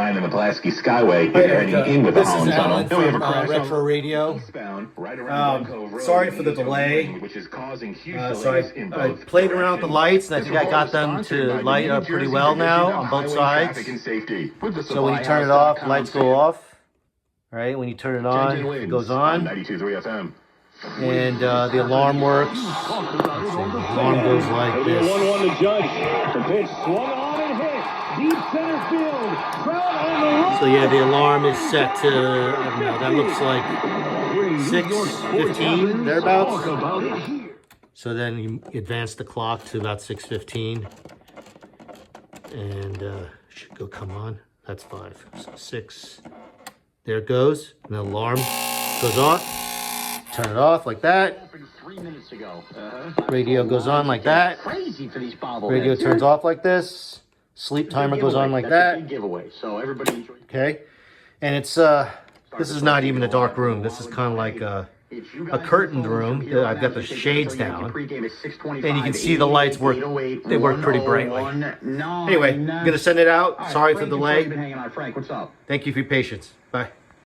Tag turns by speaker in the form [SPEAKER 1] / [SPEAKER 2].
[SPEAKER 1] 9 in the Pulaski Skyway. You're heading in with the Holland Tunnel.
[SPEAKER 2] Then we have a crash Retro Radio.
[SPEAKER 1] Eastbound, right around Gulf Road,
[SPEAKER 2] Sorry for the delay.
[SPEAKER 1] which is causing huge
[SPEAKER 2] So
[SPEAKER 1] delays in
[SPEAKER 2] I
[SPEAKER 1] both
[SPEAKER 2] played around with the lights, and I think I got them
[SPEAKER 1] Sponsored
[SPEAKER 2] to
[SPEAKER 1] by the
[SPEAKER 2] light
[SPEAKER 1] New
[SPEAKER 2] up pretty
[SPEAKER 1] Jersey
[SPEAKER 2] well now
[SPEAKER 1] Division of
[SPEAKER 2] on both
[SPEAKER 1] Highway
[SPEAKER 2] sides.
[SPEAKER 1] Traffic and Safety. With the
[SPEAKER 2] So when you turn it
[SPEAKER 1] supplyhouse.com
[SPEAKER 2] off, lights go off. Right? When you turn it on, it goes on.
[SPEAKER 1] 92.3 FM.
[SPEAKER 2] And the alarm works. The alarm goes like this.
[SPEAKER 3] 1-1 to Judge. The pitch swung on and hit. Deep center field. Trout on the run.
[SPEAKER 2] So yeah, the alarm is set to, I don't know, that looks like 6:15, thereabouts. So then you advance the clock to about 6:15. And should go, come on. That's 5. So 6. There it goes. And the alarm goes off. Turn it off like that.
[SPEAKER 3] 3 minutes ago.
[SPEAKER 2] Radio goes on like that.
[SPEAKER 3] Crazy for these bobbleheads.
[SPEAKER 2] Radio turns off like this. Sleep timer goes on like that.
[SPEAKER 3] Big giveaway. So everybody enjoy.
[SPEAKER 2] Okay. And it's, this is not even a dark room. This is kind of like a curtained room. I've got the shades down. And you can see the lights work. They work pretty brightly. Anyway, I'm going to send it out. Sorry for the delay.
[SPEAKER 3] Frank, what's up?
[SPEAKER 2] Thank you for your patience. Bye.